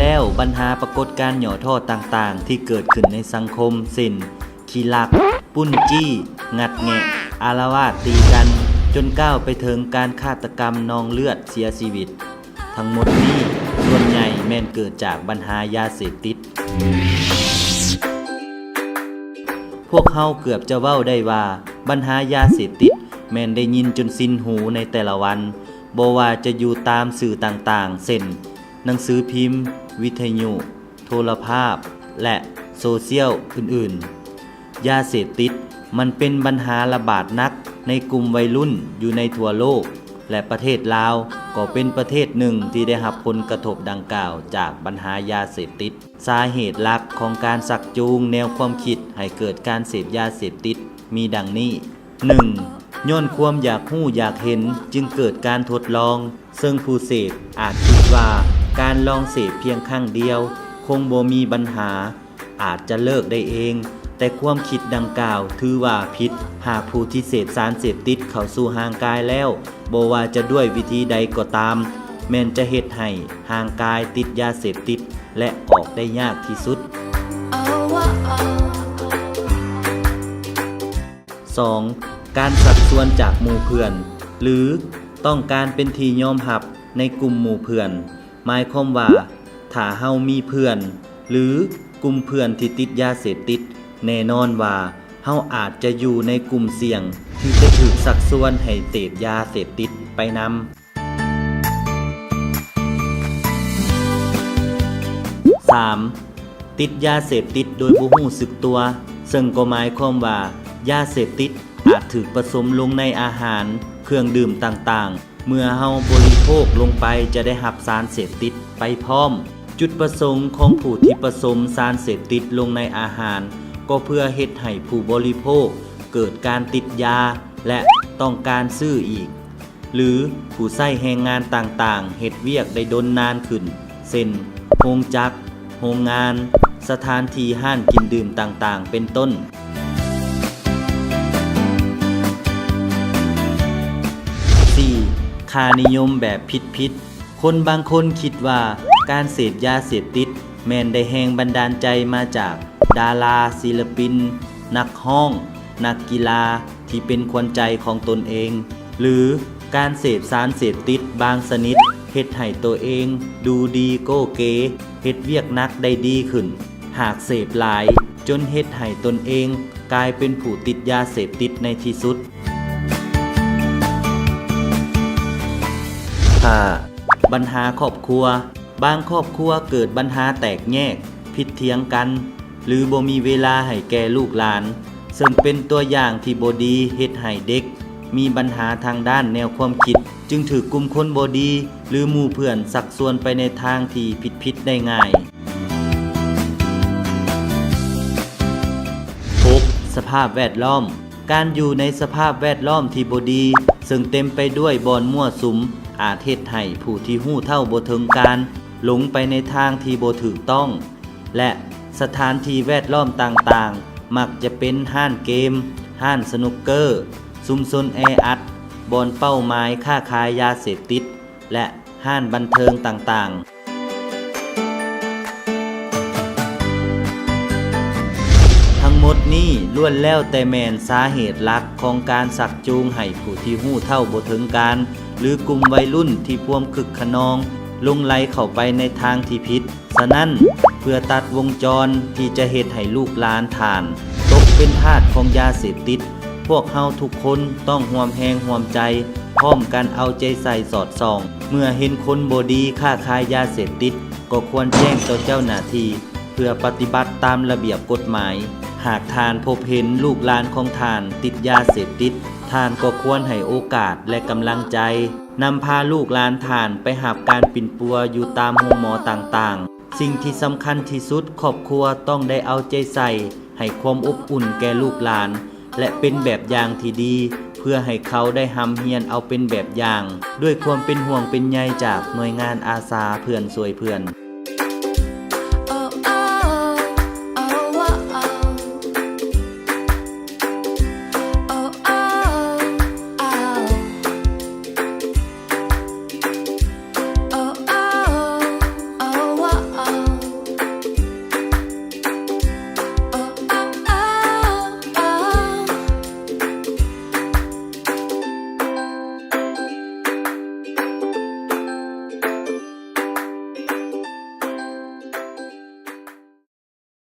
แล้วปัญหาปรากฏการณ์หย่อท่อต่างๆที่เกิดขึ้นในสังคมเช่นขี้ลักปุ้นจี้งัดแงะอาละวาดตีกันจนก้าวไปถึงการฆาตกรรมนองเลือดเสียชีวิตทั้งหมดนี้ส่วนใหญ่แม่นเกิดจากปัญหายาเสพติดพวกเฮาเกือบจะเว้าได้ว่าปัญหายาเสพติดแม่นได้ยินจนสิ้นหูในแต่ละวันบ่ว่าจะอยู่ตามสื่อต่างๆเช่นหนังสือพิมพ์วิทยุโทรภาพและโซเชียลอื่นๆยาเสพติดมันเป็นปัญหาระบาดนักในกลุ่มวัยรุ่นอยู่ในทั่วโลกและประเทศลาวก็เป็นประเทศหนึ่งที่ได้รับผลกระทบดังกล่าวจากปัญหายาเสพติดสาเหตุหลักของการชักจูงแนวความคิดให้เกิดการเสพยาเสพติดมีดังนี้ 1. ย้อนความอยากรู้อยากเห็นจึงเกิดการทดลองซึ่งผู้เสพอาจคิดว่าการลองเสพเพียงครั้งเดียวคงบ่มีปัญหาอาจจะเลิกได้เองแต่ความคิดดังกล่าวถือว่าผิดหากผู้ที่เสพสารเสพติดเข้าสู่ห่างกายแล้วบ่ว่าจะด้วยวิธีใดก็ตามแม้นจะเฮ็ดให้ห่างกายติดยาเสพติดและออกได้ยากที่สุด 2. การสักชวนจากหมู่เพื่อนหรือต้องการเป็นที่ยอมรับในกลุ่มหมู่เพื่อนหมายความว่าถ้าเฮามีเพื่อนหรือกลุ่มเพื่อนที่ติดยาเสพติดแน่นอนว่าเฮาอาจจะอยู่ในกลุ่มเสี่ยงที่จะถูกสักชวนให้เสพยาเสพติดไปนำ 3. ติดยาเสพติดโดยบ่รู้สึกตัวซึ่งก็หมายความว่ายาเสพติดอาจถูกผสมลงในอาหารเครื่องดื่มต่างๆเมื่อเฮาบริโภคลงไปจะได้รับสารเสพติดไปพร้อมจุดประสงค์ของผู้ที่ผสมสารเสพติดลงในอาหารก็เพื่อเฮ็ดให้ผู้บริโภคเกิดการติดยาและต้องการซื้ออีกหรือผู้ใช้แรงงานต่างๆเฮ็ดเวียกได้ดนนานขึ้นเช่นโรงจักรโรงงานสถานที่ห้านกินดื่มต่างๆเป็นต้น 4. ค่านิยมแบบผิดๆคนบางคนคิดว่าการเสพยาเสพติดแม่นได้แรงบันดาลใจมาจากดาราศิลปินนักร้องนักกีฬาที่เป็นขวัญใจของตนเองหรือการเสพสารเสพติดบางชนิดเฮ็ดให้ตัวเองดูดีโก้เก๋เฮ็ดเวียกนักได้ดีขึ้นหากเสพหลายจนเฮ็ดให้ตนเองกลายเป็นผู้ติดยาเสพติดในที่สุด 5. ปัญหาครอบครัวบางครอบครัวเกิดปัญหาแตกแยกผิดเถียงกันหรือบ่มีเวลาให้แก่ลูกหลานซึ่งเป็นตัวอย่างที่บ่ดีเฮ็ดให้เด็กมีปัญหาทางด้านแนวความคิดจึงถูกกลุ่มคนบ่ดีหรือหมู่เพื่อนชักชวนไปในทางที่ผิดได้ง่าย 6. สภาพแวดล้อมการอยู่ในสภาพแวดล้อมที่บ่ดีซึ่งเต็มไปด้วยบ่อนมั่วสุมอาจเฮ็ดให้ผู้ที่ฮู้เท่าบ่ถึงการหลงไปในทางที่บ่ถูกต้องและสถานที่แวดล้อมต่างๆมักจะเป็นห้านเกมห้านสนุกเกอร์ชุมชนแออัดบ่อนเป้าหมายค้าขายยาเสพติดและห้านบันเทิงต่างๆทั้งหมดนี้ล้วนแล้วแต่แม่นสาเหตุหลักของการชักจูงให้ผู้ที่ฮู้เท่าบ่ถึงการหรือกลุ่มวัยรุ่นที่พวมคึกขนองลงไหลเข้าไปในทางที่ผิดฉะนั้นเพื่อตัดวงจรที่จะเฮ็ดให้ลูกหลานท่านตกเป็นทาสของยาเสพติดพวกเฮาทุกคนต้องร่วมแรงร่วมใจพร้อมกันเอาใจใส่สอดส่องเมื่อเห็นคนบ่ดีค้าขายยาเสพติดก็ควรแจ้งต่อเจ้าหน้าที่เพื่อปฏิบัติตามระเบียบกฎหมายหากท่านพบเห็นลูกหลานของท่านติดยาเสพติดท่านก็ควรให้โอกาสและกำลังใจนำพาลูกหลานท่านไปหับการปิ่นปัวอยู่ตามโรงหมอต่างๆสิ่งที่สำคัญที่สุดครอบครัวต้องได้เอาใจใส่ให้ความอบอุ่นแก่ลูกหลานและเป็นแบบอย่างที่ดีเพื่อให้เขาได้หำเฮียนเอาเป็นแบบอย่างด้วยความเป็นห่วงเป็นใยจากหน่วยงานอาสาเพื่อนช่วยเพื่อน